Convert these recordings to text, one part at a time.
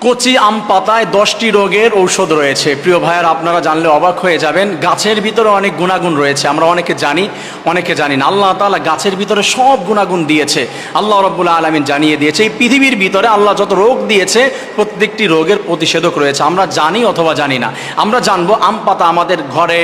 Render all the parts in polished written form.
কচি আম পাতায় 10টি রোগের ঔষধ রয়েছে। প্রিয় ভাইয়ার, আপনারা জানলে অবাক হয়ে যাবেন। গাছের ভিতরে অনেক গুণাগুণ রয়েছে, আমরা অনেকে জানি অনেকে জানি না। আল্লাহ তাআলা গাছের ভিতরে সব গুণাগুণ দিয়েছে, আল্লাহ রাব্বুল আলামিন জানিয়ে দিয়েছে। এই পৃথিবীর ভিতরে আল্লাহ যত রোগ দিয়েছে প্রত্যেকটি রোগের প্রতিষেধক রয়েছে, আমরা জানি অথবা জানি না। আমরা জানবো আম পাতা আমাদের ঘরে,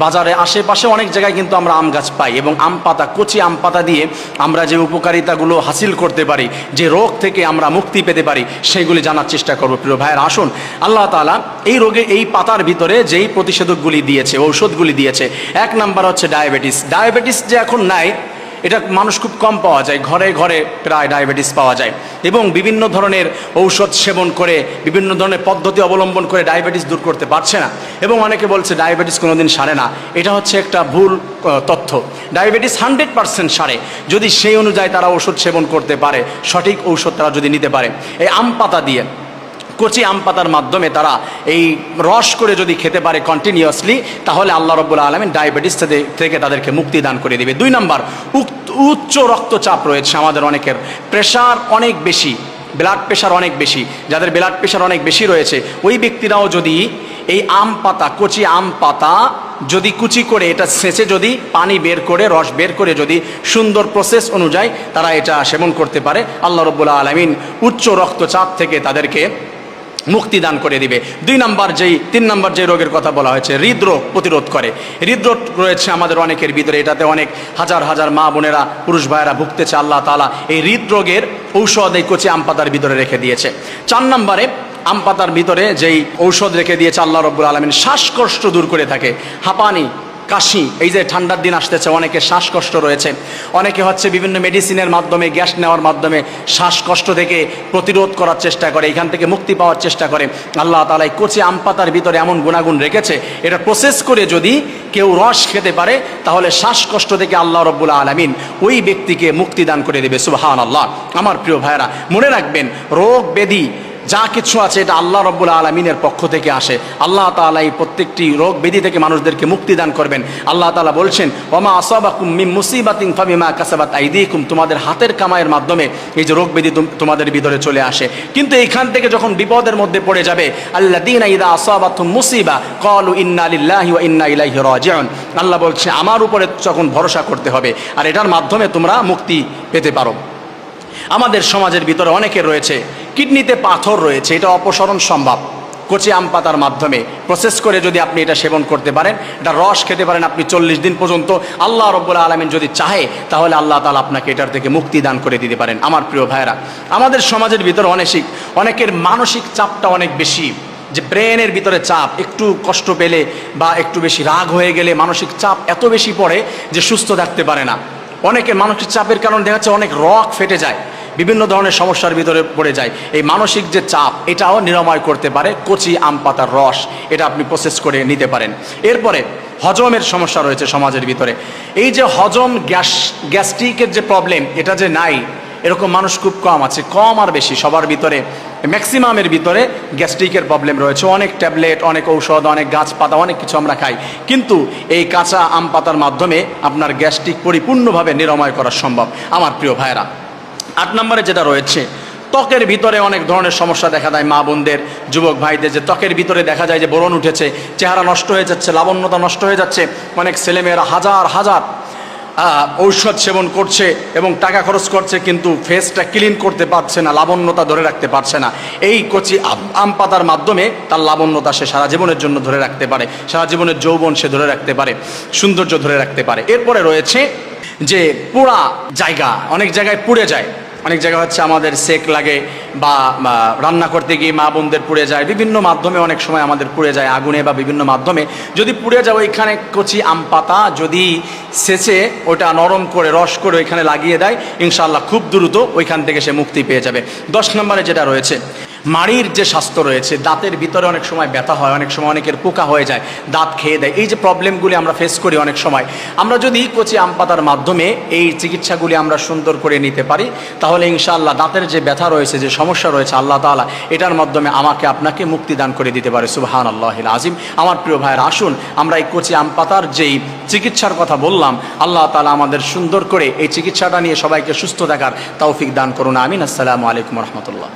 বাজারে, আশেপাশে অনেক জায়গায় কিন্তু আমরা আম গাছ পাই, এবং আম পাতা, কচি আম পাতা দিয়ে আমরা যে উপকারিতাগুলো হাসিল করতে পারি, যে রোগ থেকে আমরা মুক্তি পেতে পারি, সেগুলি জানার চেষ্টা করব। প্রিয় ভাইয়ের, আসুন, আল্লাহ তাআলা এই রোগে, এই পাতার ভিতরে যেই প্রতিষেধকগুলি দিয়েছে, ঔষধগুলি দিয়েছে, 1 নাম্বার হচ্ছে ডায়াবেটিস। ডায়াবেটিস যে এখন নাই, এটা মানুষ খুব কম পাওয়া যায়, ঘরে ঘরে প্রায় ডায়াবেটিস পাওয়া যায়, এবং বিভিন্ন ধরনের ঔষধ সেবন করে, বিভিন্ন ধরনের পদ্ধতি অবলম্বন করে ডায়াবেটিস দূর করতে পারছে না। এবং অনেকে বলছে ডায়াবেটিস কোনোদিন সারে না। এটা হচ্ছে একটা ভুল তথ্য। ডায়াবেটিস 100% সারে, যদি সেই অনুযায়ী তারা ওষুধ সেবন করতে পারে, সঠিক ঔষধ তারা যদি নিতে পারে। এই আম পাতা দিয়ে, কচি আম পাতার মাধ্যমে তারা এই রস করে যদি খেতে পারে কন্টিনিউয়াসলি, তাহলে আল্লাহ রাব্বুল আলামিন ডায়াবেটিস থেকে তাদেরকে মুক্তি দান করে দেবে। 2 নাম্বার, উচ্চ রক্তচাপ রয়েছে আমাদের অনেকের, প্রেশার অনেক বেশি, ব্লাড প্রেশার অনেক বেশি। যাদের ব্লাড প্রেশার অনেক বেশি রয়েছে, ওই ব্যক্তিরাও যদি এই আম পাতা, কচি আম পাতা যদি কুচি করে, এটা ছেঁচে যদি পানি বের করে, রস বের করে যদি সুন্দর প্রসেস অনুযায়ী তারা এটা সেবন করতে পারে, আল্লাহ রাব্বুল আলামিন উচ্চ রক্তচাপ থেকে তাদেরকে মুক্তি দান করে দিবে। 3 নাম্বার যে রোগের কথা বলা হয়েছে, হৃদরোগ প্রতিরোধ করে। হৃদরোগ রয়েছে আমাদের অনেকের ভিতরে, এটাতে অনেক হাজার হাজার মা বোনেরা, পুরুষ ভাইয়েরা ভুগতেছে। আল্লাহ তাআলা এই হৃদরোগের ঔষধ এই কচি আম পাতার ভিতরে রেখে দিয়েছে। 4 নাম্বারে আম পাতার ভিতরে যেই ঔষধ রেখে দিয়েছে আল্লাহ রাব্বুল আলামিন, শ্বাসকষ্ট দূর করে থাকে। হাঁপানি, কাশি, এই যে ঠান্ডার দিন আসতেছে, অনেকে শ্বাসকষ্ট রয়েছে, অনেকে হচ্ছে বিভিন্ন মেডিসিনের মাধ্যমে, গ্যাস নেওয়ার মাধ্যমে শ্বাসকষ্ট থেকে প্রতিরোধ করার চেষ্টা করে, এখান থেকে মুক্তি পাওয়ার চেষ্টা করে। আল্লাহ তাআলা এই কচি আম পাতার ভিতরে এমন গুণাগুণ রেখেছে, এটা প্রসেস করে যদি কেউ রস খেতে পারে, তাহলে শ্বাসকষ্ট থেকে আল্লাহ রাব্বুল আলামিন ওই ব্যক্তিকে মুক্তি দান করে দেবে। সুবহানাল্লাহ। আমার প্রিয় ভাইরা, মনে রাখবেন, রোগ ব্যাধি যা কিছু আছে এটা আল্লাহ রাব্বুল আলামিনের পক্ষ থেকে আসে। আল্লাহ তাআলা এই প্রত্যেকটি রোগ ব্যাধি থেকে মানুষদেরকে মুক্তি দান করবেন। আল্লাহ তাআলা বলছেন, ওমা আসাবাকুম মিন মুসিবাতিন ফাবিমা কাসাবাত আইদিকুম, তোমাদের হাতের কামাইয়ের মাধ্যমে এই যে রোগ ব্যাধি তোমাদের ভিতরে চলে আসে। কিন্তু এখান থেকে যখন বিপদের মধ্যে পড়ে যাবে, আল্লাযীনা ইযা আসাবাতুহুম মুসিবা ক্বালু ইন্না লিল্লাহি ওয়া ইন্না ইলাইহি রাজিউন, আল্লাহ বলছে আমার উপরে যখন ভরসা করতে হবে, আর এটার মাধ্যমে তোমরা মুক্তি পেতে পারো। আমাদের সমাজের ভিতরে অনেকের রয়েছে কিডনিতে পাথর রয়েছে, এটা অপসারণ সম্ভব কচি আম পাতার মাধ্যমে প্রসেস করে যদি আপনি এটা সেবন করতে পারেন, এটা রস খেতে পারেন আপনি 40 দিন পর্যন্ত, আল্লাহ রাব্বুল আলামিন যদি চাহে তাহলে আল্লাহ তাআলা আপনাকে এটার থেকে মুক্তি দান করে দিতে পারেন। আমার প্রিয় ভাইরা, আমাদের সমাজের ভিতরে অনেকের মানসিক চাপটা অনেক বেশি, যে ব্রেনের ভিতরে চাপ, একটু কষ্ট পেলে বা একটু বেশি রাগ হয়ে গেলে মানসিক চাপ এত বেশি পড়ে যে সুস্থ থাকতে পারে না। অনেকের মানসিক চাপের কারণে দেখা যাচ্ছে অনেক রগ ফেটে যায়, বিভিন্ন ধরনের সমস্যার ভিতরে পড়ে যায়। এই মানসিক যে চাপ, এটাও নিরাময় করতে পারে কচি আম পাতার রস, এটা আপনি প্রসেস করে নিতে পারেন। এরপরে হজমের সমস্যা রয়েছে সমাজের ভিতরে, এই যে হজম, গ্যাস্ট্রিকের যে প্রবলেম, এটা যে নাই এরকম মানুষ খুব কম আছে, কম আর বেশি সবার ভিতরে, ম্যাক্সিমামের ভিতরে গ্যাস্ট্রিকের প্রবলেম রয়েছে। অনেক ট্যাবলেট, অনেক ঔষধ, অনেক গাছপাতা, অনেক কিছু আমরা খাই, কিন্তু এই কাঁচা আম পাতার মাধ্যমে আপনার গ্যাস্ট্রিক পরিপূর্ণভাবে নিরাময় করা সম্ভব। আমার প্রিয় ভাইরা, 8 নম্বরে যেটা রয়েছে, ত্বকের ভিতরে অনেক ধরনের সমস্যা দেখা দেয় মা বোনদের, যুবক ভাইদের, যে ত্বকের ভিতরে দেখা যায় যে ব্রণ উঠেছে, চেহারা নষ্ট হয়ে যাচ্ছে, লাবণ্যতা নষ্ট হয়ে যাচ্ছে। অনেক ছেলেমেয়েরা হাজার হাজার ঔষধ সেবন করছে এবং টাকা খরচ করছে, কিন্তু ফেসটা ক্লিন করতে পারছে না, লাবণ্যতা ধরে রাখতে পারছে না। এই কচি আম পাতার মাধ্যমে তার লাবণ্যতা সে সারা জীবনের জন্য ধরে রাখতে পারে, সারা জীবনের যৌবন সে ধরে রাখতে পারে, সৌন্দর্য ধরে রাখতে পারে। এরপরে রয়েছে যে পোড়া জায়গা, অনেক জায়গায় পুড়ে যায়, অনেক জায়গা হচ্ছে আমাদের সেক লাগে বা রান্না করতে গিয়ে মা বোনদের পুড়ে যায়, বিভিন্ন মাধ্যমে অনেক সময় আমাদের পুড়ে যায়, আগুনে বা বিভিন্ন মাধ্যমে যদি পুড়ে যায়, ওইখানে কচি আম পাতা যদি ছেঁচে ওটা নরম করে রস করে ওইখানে লাগিয়ে দেয়, ইনশাআল্লাহ খুব দ্রুত ওইখান থেকে সে মুক্তি পেয়ে যাবে। 10 নম্বরে যেটা রয়েছে, মাড়ির যে স্বাস্থ্য রয়েছে, দাঁতের ভিতরে অনেক সময় ব্যথা হয়, অনেক সময় অনেকের পোকা হয়ে যায়, দাঁত খেয়ে দেয়, এই যে প্রবলেমগুলি আমরা ফেস করি অনেক সময়, আমরা যদি কচি আম পাতার মাধ্যমে এই চিকিৎসাগুলি আমরা সুন্দর করে নিতে পারি, তাহলে ইনশাআল্লাহ দাঁতের যে ব্যথা রয়েছে, যে সমস্যা রয়েছে, আল্লাহ তাআলা এটার মাধ্যমে আমাকে আপনাকে মুক্তি দান করে দিতে পারে। সুবহানাল্লাহিল আযীম। আমার প্রিয় ভাইয়েরা, আসুন আমরা এই কচি আম পাতার যেই চিকিৎসার কথা বললাম, আল্লাহ তাআলা আমাদের সুন্দর করে এই চিকিৎসাটা নিয়ে সবাইকে সুস্থ থাকার তৌফিক দান করুন। আমিন। আসসালামু আলাইকুম ওয়া রাহমাতুল্লাহ।